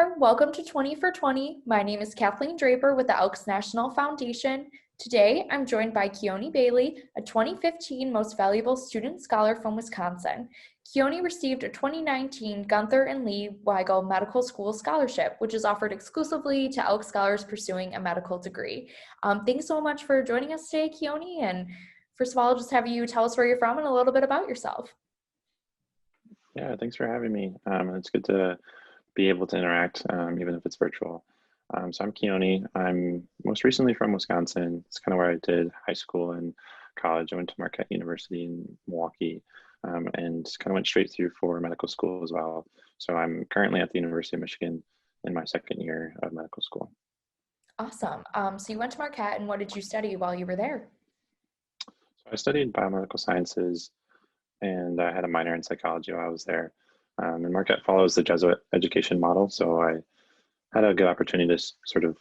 there, welcome to 20 for 20. My name is Kathleen Draper with the Elks National Foundation. Today, I'm joined by Keoni Bailey, a 2015 Most Valuable Student Scholar from Wisconsin. Keoni received a 2019 Gunther and Lee Weigel Medical School Scholarship, which is offered exclusively to Elks scholars pursuing a medical degree. Thanks so much for joining us today, Keoni. And first of all, I'll just have you tell us where you're from and a little bit about yourself. Yeah, thanks for having me. It's good to be able to interact, even if it's virtual. So I'm Keoni. I'm most recently from Wisconsin. It's kind of where I did high school and college. I went to Marquette University in Milwaukee, and kind of went straight through for medical school as well. So I'm currently at the University of Michigan in my second year of medical school. Awesome. So you went to Marquette, and what did you study while you were there? So I studied biomedical sciences, and I had a minor in psychology while I was there. And Marquette follows the Jesuit education model, so I had a good opportunity to sort of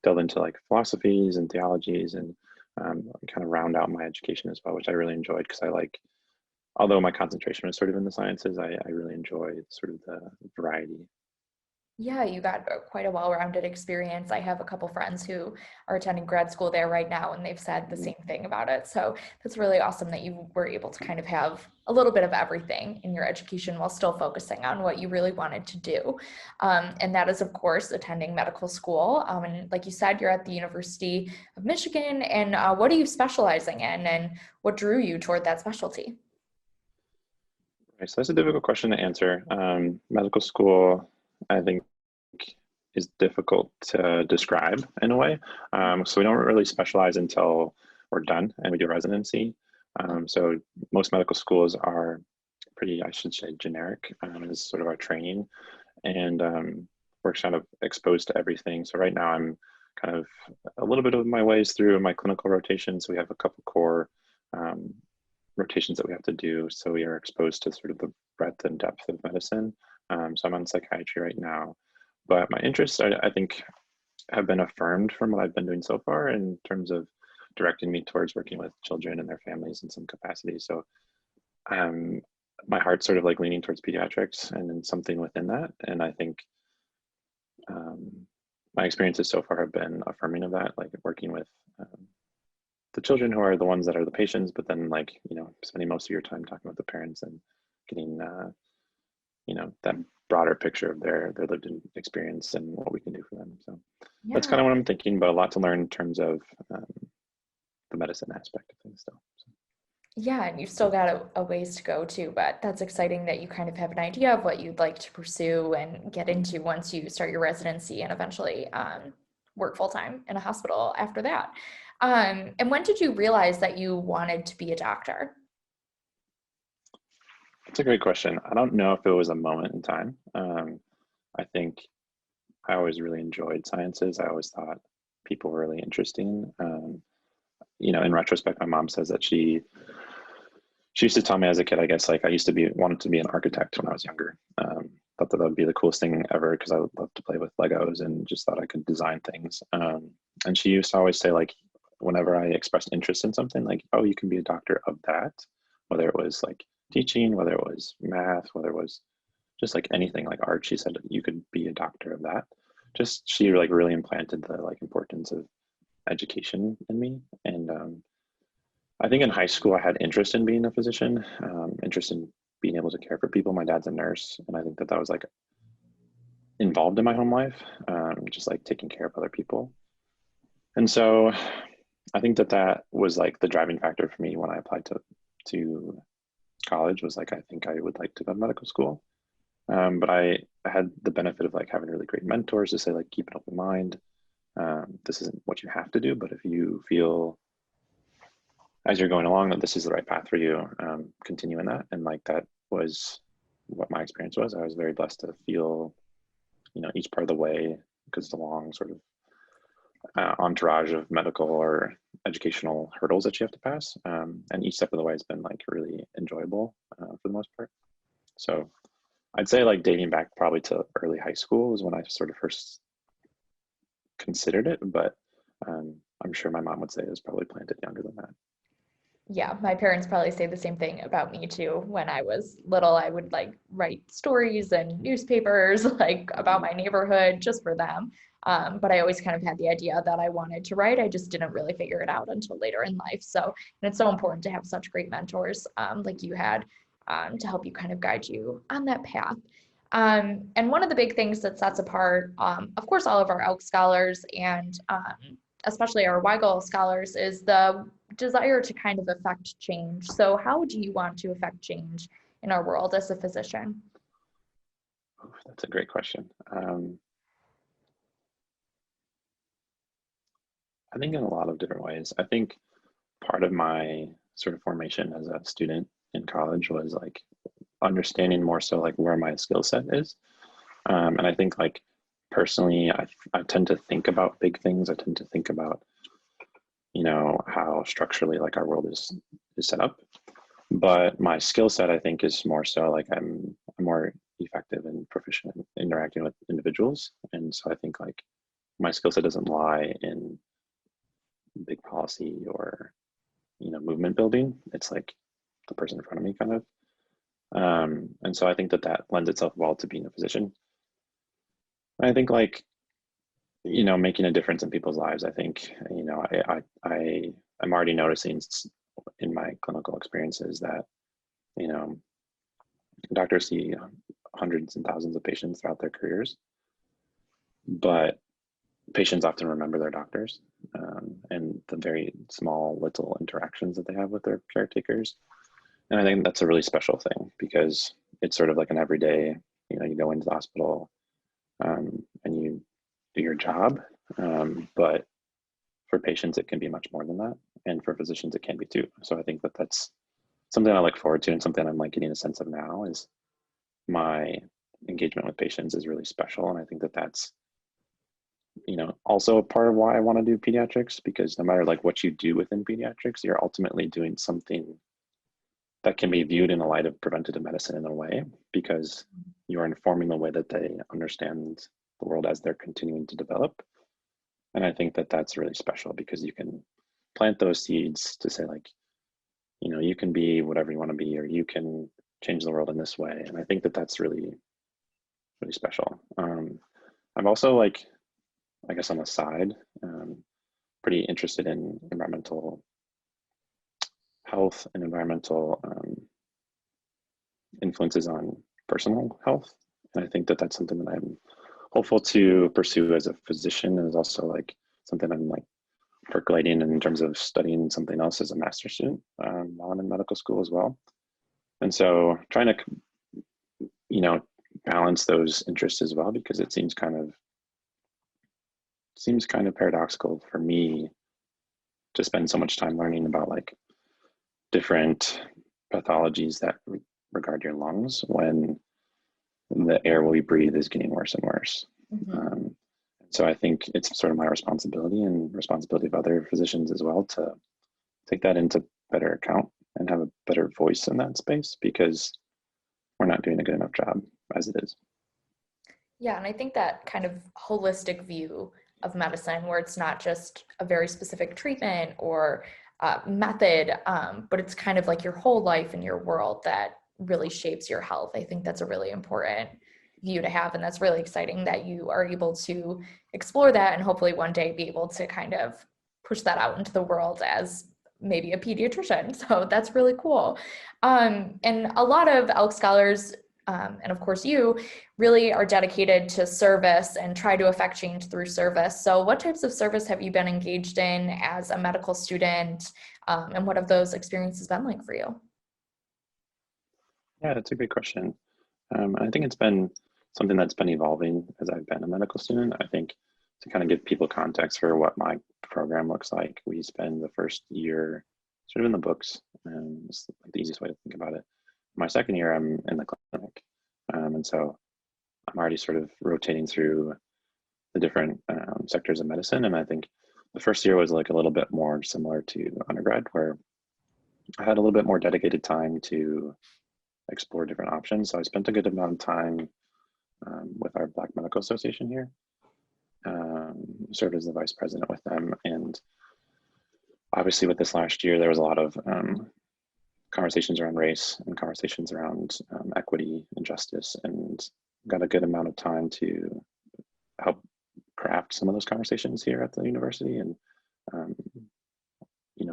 delve into like philosophies and theologies and kind of round out my education as well, which I really enjoyed because although my concentration was sort of in the sciences, I really enjoyed sort of the variety. Yeah, you got quite a well-rounded experience. I have a couple friends who are attending grad school there right now, and they've said the same thing about it. So that's really awesome that you were able to kind of have a little bit of everything in your education while still focusing on what you really wanted to do. And that is, of course, attending medical school. And like you said, you're at the University of Michigan. And what are you specializing in, and what drew you toward that specialty? Right, so that's a difficult question to answer. Medical school, I think, is difficult to describe in a way. So we don't really specialize until we're done and we do residency. So most medical schools are pretty, I should say, generic as sort of our training, and we're kind of exposed to everything. So right now I'm kind of a little bit of my ways through my clinical rotation. So we have a couple core rotations that we have to do. So we are exposed to sort of the breadth and depth of medicine. So I'm on psychiatry right now, but my interests, I think, have been affirmed from what I've been doing so far in terms of directing me towards working with children and their families in some capacity. So my heart's sort of like leaning towards pediatrics and then something within that. And I think my experiences so far have been affirming of that, like working with the children who are the ones that are the patients, but then like, spending most of your time talking with the parents and getting, that broader picture of their lived experience and what we can do for them. So that's kind of what I'm thinking, but a lot to learn in terms of the medicine aspect of things still. So. Yeah, and you've still got a ways to go too, but that's exciting that you kind of have an idea of what you'd like to pursue and get into once you start your residency and eventually work full-time in a hospital after that. And when did you realize that you wanted to be a doctor? That's a great question. I don't know if it was a moment in time. I think I always really enjoyed sciences. I always thought people were really interesting. In retrospect, my mom says that she used to tell me as a kid, I guess, like I used to wanted to be an architect when I was younger. Thought that would be the coolest thing ever because I would love to play with Legos and just thought I could design things. And she used to always say, like, whenever I expressed interest in something, like, oh, you can be a doctor of that, whether it was like teaching, whether it was math, whether it was just like anything like art, she said you could be a doctor of that. Just she like really implanted the like importance of education in me. And I think in high school I had interest in being a physician, interest in being able to care for people. My dad's a nurse, and I think that was like involved in my home life, just like taking care of other people. And so I think that was like the driving factor for me when I applied to college, was like, I think I would like to go to medical school. But I had the benefit of like having really great mentors to say, like, keep an open mind. This isn't what you have to do, but if you feel as you're going along that this is the right path for you, continue in that. And like that was what my experience was. I was very blessed to feel, each part of the way, because it's a long sort of entourage of medical or educational hurdles that you have to pass. And each step of the way has been like really enjoyable for the most part. So I'd say like dating back probably to early high school was when I sort of first considered it, but I'm sure my mom would say it was probably planted younger than that. Yeah, my parents probably say the same thing about me too. When I was little, I would like write stories and newspapers like about my neighborhood just for them. But I always kind of had the idea that I wanted to write. I just didn't really figure it out until later in life. So, and it's so important to have such great mentors like you had to help you kind of guide you on that path. And one of the big things that sets apart, of course, all of our Elk scholars and especially our Weigel scholars is the desire to kind of affect change. So how do you want to affect change in our world as a physician? Oof, that's a great question. I think in a lot of different ways. I think part of my sort of formation as a student in college was like understanding more so like where my skill set is. And I think like personally, I tend to think about big things. I tend to think about, you know, how structurally like our world is set up. But my skill set, I think, is more so like I'm more effective and proficient in interacting with individuals. And so I think like my skill set doesn't lie in big policy or, you know, movement building. It's like the person in front of me kind of. And so I think that that lends itself well to being a physician. I think like, you know, making a difference in people's lives. I think, you know, I'm already noticing in my clinical experiences that, you know, doctors see hundreds and thousands of patients throughout their careers, but patients often remember their doctors and the very small little interactions that they have with their caretakers. And I think that's a really special thing because it's sort of like an everyday, you know, you go into the hospital and you do your job. But for patients, it can be much more than that. And for physicians, it can be too. So I think that that's something I look forward to and something I'm like getting a sense of now is my engagement with patients is really special. And I think that that's, you know, also a part of why I want to do pediatrics, because no matter like what you do within pediatrics, you're ultimately doing something that can be viewed in the light of preventative medicine in a way, because you're informing the way that they understand the world as they're continuing to develop. And I think that that's really special because you can plant those seeds to say like, you know, you can be whatever you want to be, or you can change the world in this way. And I think that that's really, really special. I'm also like, I guess on the side, pretty interested in environmental health and environmental influences on personal health. And I think that that's something that I'm hopeful to pursue as a physician, and is also like something I'm like percolating in terms of studying something else as a master's student while I'm in medical school as well. And so trying to, you know, balance those interests as well, because it seems kind of paradoxical for me to spend so much time learning about like different pathologies that regard your lungs when the air we breathe is getting worse and worse. Mm-hmm. So I think it's sort of my responsibility and responsibility of other physicians as well to take that into better account and have a better voice in that space, because we're not doing a good enough job as it is. Yeah, and I think that kind of holistic view of medicine, where it's not just a very specific treatment or method, but it's kind of like your whole life and your world that really shapes your health. I think that's a really important view to have, and that's really exciting that you are able to explore that and hopefully one day be able to kind of push that out into the world as maybe a pediatrician. So that's really cool. And a lot of Elk scholars, and of course you, really are dedicated to service and try to affect change through service. So what types of service have you been engaged in as a medical student, and what have those experiences been like for you? Yeah, that's a great question. I think it's been something that's been evolving as I've been a medical student. I think to kind of give people context for what my program looks like, we spend the first year sort of in the books, and it's like the easiest way to think about it. My second year, I'm in the clinic. And so I'm already sort of rotating through the different sectors of medicine. And I think the first year was like a little bit more similar to undergrad, where I had a little bit more dedicated time to explore different options. So I spent a good amount of time with our Black Medical Association here, served as the vice president with them. And obviously with this last year, there was a lot of conversations around race and conversations around equity and justice, and got a good amount of time to help craft some of those conversations here at the university, and um,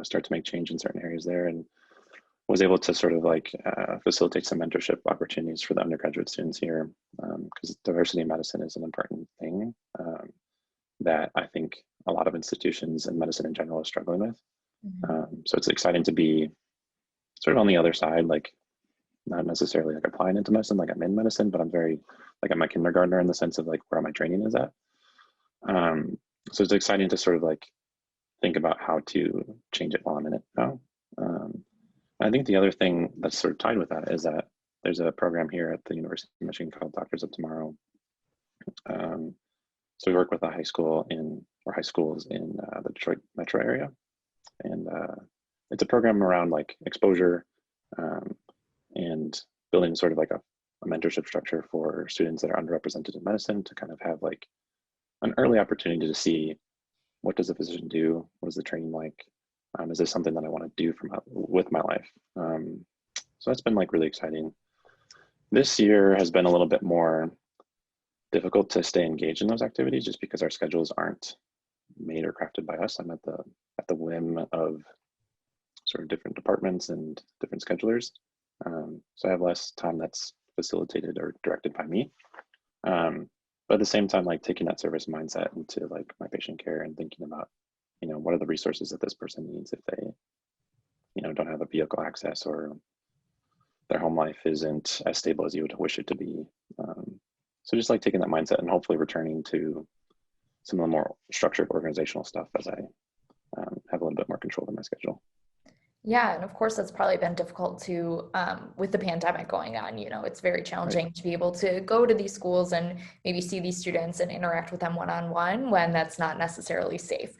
start to make change in certain areas there, and was able to sort of like facilitate some mentorship opportunities for the undergraduate students here, because diversity in medicine is an important thing that I think a lot of institutions and medicine in general are struggling with. So it's exciting to be sort of on the other side, like not necessarily like applying into medicine, like I'm in medicine, but I'm very like I'm a kindergartner in the sense of like where my training is at. So it's exciting to sort of like think about how to change it while I'm in it now. I think the other thing that's sort of tied with that is that there's a program here at the University of Michigan called Doctors of Tomorrow. So we work with a high school or high schools in the Detroit metro area, and it's a program around like exposure and building sort of like a mentorship structure for students that are underrepresented in medicine to kind of have like an early opportunity to see what does a physician do, what is the training like, is this something that I want to do with my life? So that's been like really exciting. This year has been a little bit more difficult to stay engaged in those activities just because our schedules aren't made or crafted by us. I'm at the whim of sort of different departments and different schedulers. So I have less time that's facilitated or directed by me. But at the same time, like taking that service mindset into like my patient care and thinking about, what are the resources that this person needs if they, don't have a vehicle access or their home life isn't as stable as you would wish it to be. So just like taking that mindset and hopefully returning to some of the more structured organizational stuff as I have a little bit more control of my schedule. Yeah, and of course, that's probably been difficult to, with the pandemic going on. It's very challenging to be able to go to these schools and maybe see these students and interact with them one-on-one when that's not necessarily safe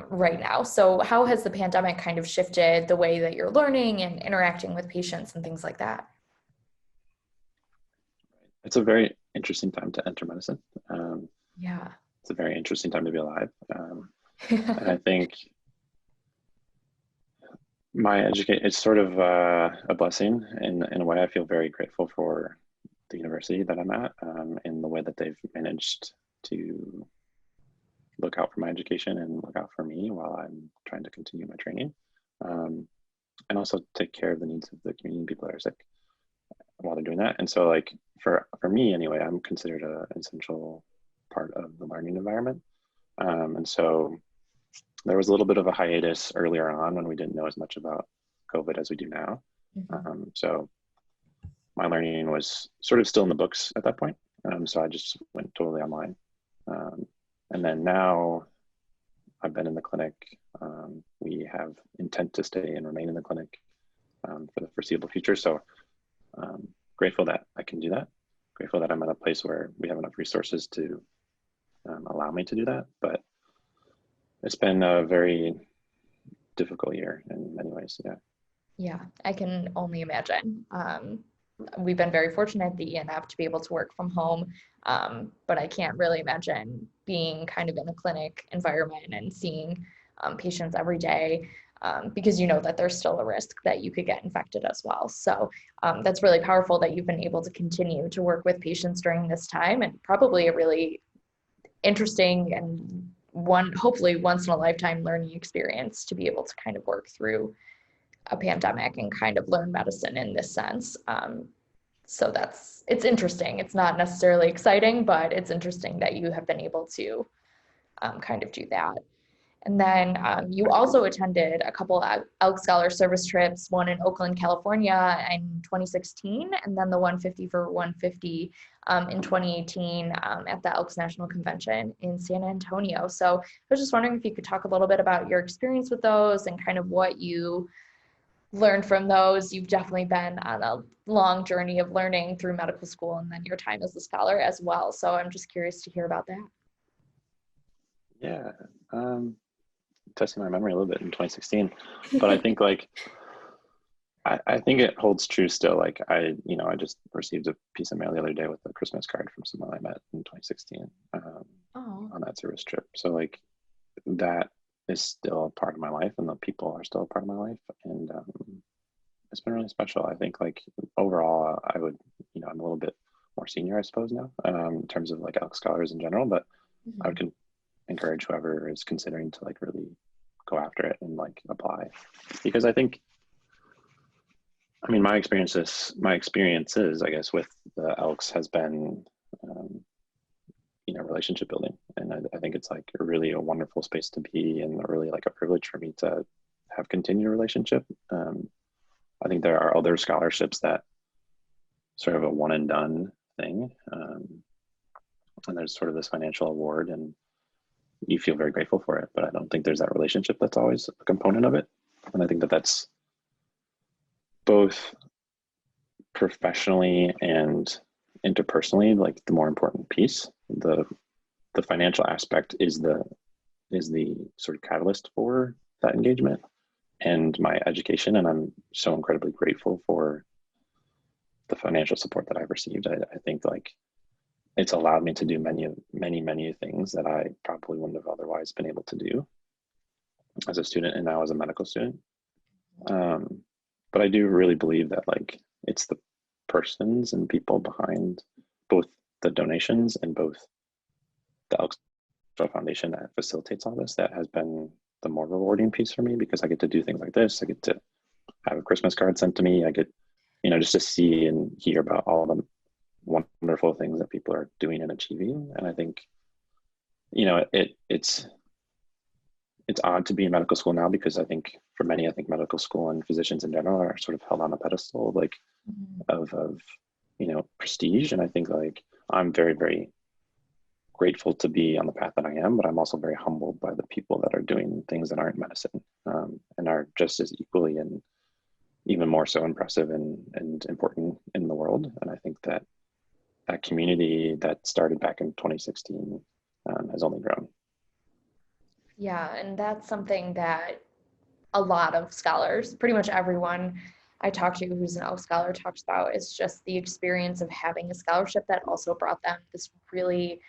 right now. So how has the pandemic kind of shifted the way that you're learning and interacting with patients and things like that? It's a very interesting time to enter medicine. Yeah. It's a very interesting time to be alive. And I think it's sort of a blessing in a way. I feel very grateful for the university that I'm at, in the way that they've managed to look out for my education and look out for me while I'm trying to continue my training, and also take care of the needs of the community and people that are sick while they're doing that. And so like for me anyway, I'm considered an essential part of the learning environment. And so there was a little bit of a hiatus earlier on when we didn't know as much about COVID as we do now. So my learning was sort of still in the books at that point. So I just went totally online. And then now I've been in the clinic. We have intent to stay and remain in the clinic for the foreseeable future. So grateful that I can do that. Grateful that I'm at a place where we have enough resources to allow me to do that. But it's been a very difficult year in many ways. Yeah. Yeah, I can only imagine. We've been very fortunate at the ENF to be able to work from home, but I can't really imagine being kind of in a clinic environment and seeing patients every day, because you know that there's still a risk that you could get infected as well. So that's really powerful that you've been able to continue to work with patients during this time, and probably a really interesting and hopefully once in a lifetime learning experience to be able to kind of work through a pandemic and kind of learn medicine in this sense. So it's interesting. It's not necessarily exciting, but it's interesting that you have been able to kind of do that. And then you also attended a couple of Elks Scholar service trips, one in Oakland, California in 2016, and then the 150 for 150 in 2018 at the Elks National Convention in San Antonio. So I was just wondering if you could talk a little bit about your experience with those and kind of what you learned from those. You've definitely been on a long journey of learning through medical school and then your time as a scholar as well. So I'm just curious to hear about that. Yeah. Testing my memory a little bit in 2016, but I think like I think it holds true still. Like I just received a piece of mail the other day with a Christmas card from someone I met in 2016 on that service trip. So like that is still a part of my life, and the people are still a part of my life. And it's been really special. I think like overall, I would, I'm a little bit more senior, I suppose now, in terms of like Elks scholars in general, but I would encourage whoever is considering to like really go after it and like apply, because I think, I mean, my experiences, I guess, with the Elks has been, relationship building. And I think it's like really a wonderful space to be, and really like a privilege for me to have continued a relationship. I think there are other scholarships that sort of a one and done thing. And there's sort of this financial award, and you feel very grateful for it, but I don't think there's that relationship that's always a component of it. And I think that that's both professionally and interpersonally like the more important piece. The financial aspect is the sort of catalyst for that engagement and my education, and I'm so incredibly grateful for the financial support that I've received. I think like it's allowed me to do many things that I probably wouldn't have otherwise been able to do as a student and now as a medical student. But I do really believe that like it's the persons and people behind both the donations and both the Elks Foundation that facilitates all this that has been the more rewarding piece for me, because I get to do things like this. I get to have a Christmas card sent to me. I get, just to see and hear about all the wonderful things that people are doing and achieving. And I think, it's odd to be in medical school now, because I think for many, I think medical school and physicians in general are sort of held on a pedestal, like of prestige. And I think like I'm very, very grateful to be on the path that I am, but I'm also very humbled by the people that are doing things that aren't medicine, and are just as equally and even more so impressive and important in the world. And I think that that community that started back in 2016 has only grown. Yeah, and that's something that a lot of scholars, pretty much everyone I talk to who's an Elks scholar talks about, is just the experience of having a scholarship that also brought them this really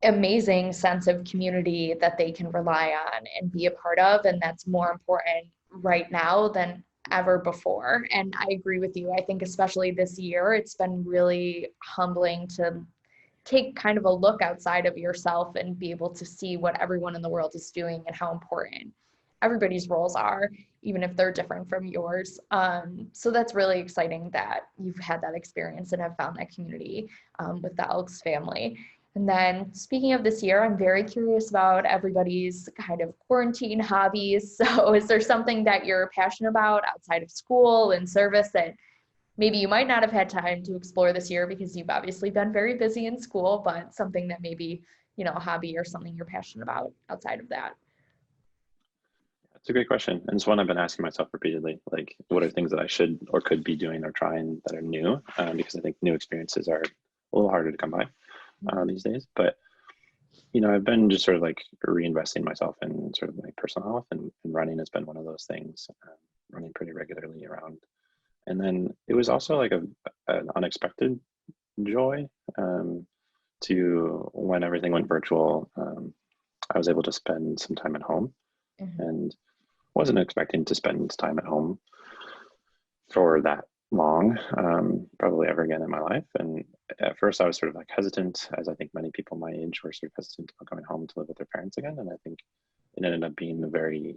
amazing sense of community that they can rely on and be a part of. And that's more important right now than ever before. And I agree with you. I think especially this year, it's been really humbling to take kind of a look outside of yourself and be able to see what everyone in the world is doing and how important everybody's roles are, even if they're different from yours. So that's really exciting that you've had that experience and have found that community with the Elks family. And then speaking of this year, I'm very curious about everybody's kind of quarantine hobbies. So is there something that you're passionate about outside of school and service that maybe you might not have had time to explore this year because you've obviously been very busy in school, but something that maybe, a hobby or something you're passionate about outside of that? It's a great question. And it's one I've been asking myself repeatedly, like what are things that I should or could be doing or trying that are new? Because I think new experiences are a little harder to come by these days. But, I've been just sort of like reinvesting myself in sort of my personal health, and running has been one of those things, running pretty regularly around. And then it was also like an unexpected joy to when everything went virtual. I was able to spend some time at home, and wasn't expecting to spend time at home for that long, probably ever again in my life. And at first I was sort of like hesitant, as I think many people my age were sort of hesitant about going home to live with their parents again. And I think it ended up being a very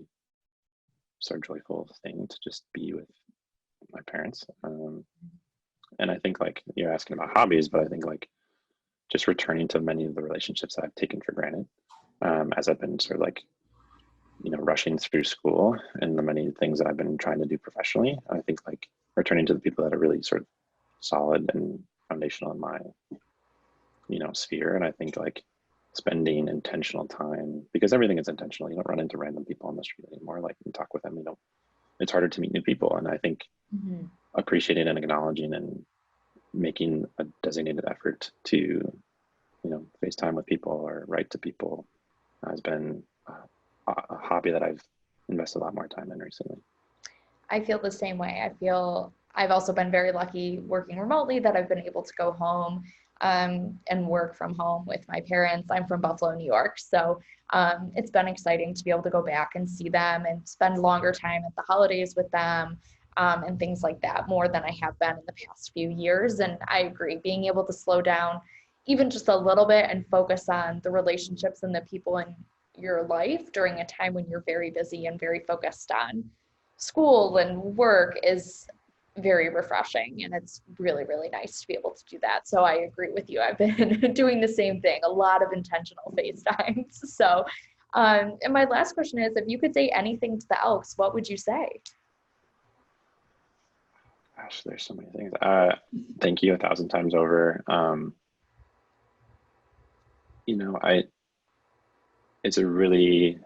sort of joyful thing to just be with my parents. And I think like you're asking about hobbies, but I think like just returning to many of the relationships that I've taken for granted, as I've been sort of like, rushing through school and the many things that I've been trying to do professionally. I think like returning to the people that are really sort of solid and foundational in my, sphere. And I think like spending intentional time, because everything is intentional. You don't run into random people on the street anymore. Like you talk with them, it's harder to meet new people. And I think appreciating and acknowledging and making a designated effort to, FaceTime with people or write to people has been a hobby that I've invested a lot more time in recently. I feel the same way. I feel I've also been very lucky working remotely that I've been able to go home and work from home with my parents. I'm from Buffalo, New York. So it's been exciting to be able to go back and see them and spend longer time at the holidays with them, and things like that, more than I have been in the past few years. And I agree, being able to slow down even just a little bit and focus on the relationships and the people in your life during a time when you're very busy and very focused on school and work is very refreshing, and it's really, really nice to be able to do that. So I agree with you. I've been doing the same thing, a lot of intentional FaceTimes. So and my last question is, if you could say anything to the Elks, what would you say? Gosh, there's so many things. Thank you 1,000 times over. You know, it's a really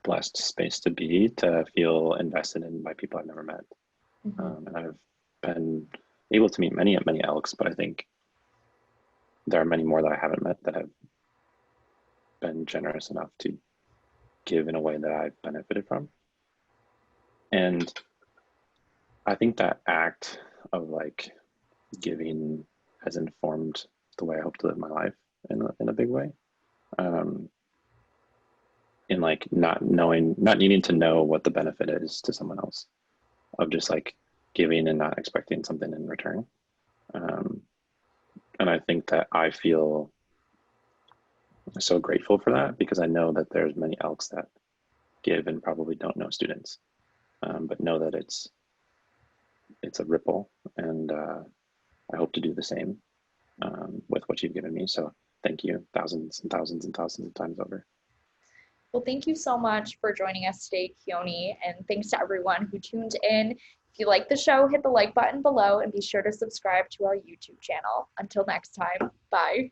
blessed space to be, to feel invested in by people I've never met. And I've been able to meet many Elks, but I think there are many more that I haven't met that have been generous enough to give in a way that I've benefited from. And I think that act of like giving has informed the way I hope to live my life in a big way. In like not needing to know what the benefit is to someone else, of just like giving and not expecting something in return. And I think that I feel so grateful for that, because I know that there's many Elks that give and probably don't know students, but know that it's a ripple, and I hope to do the same with what you've given me. So thank you thousands and thousands and thousands of times over. Well, thank you so much for joining us today, Keoni, and thanks to everyone who tuned in. If you like the show, hit the like button below and be sure to subscribe to our YouTube channel. Until next time, bye.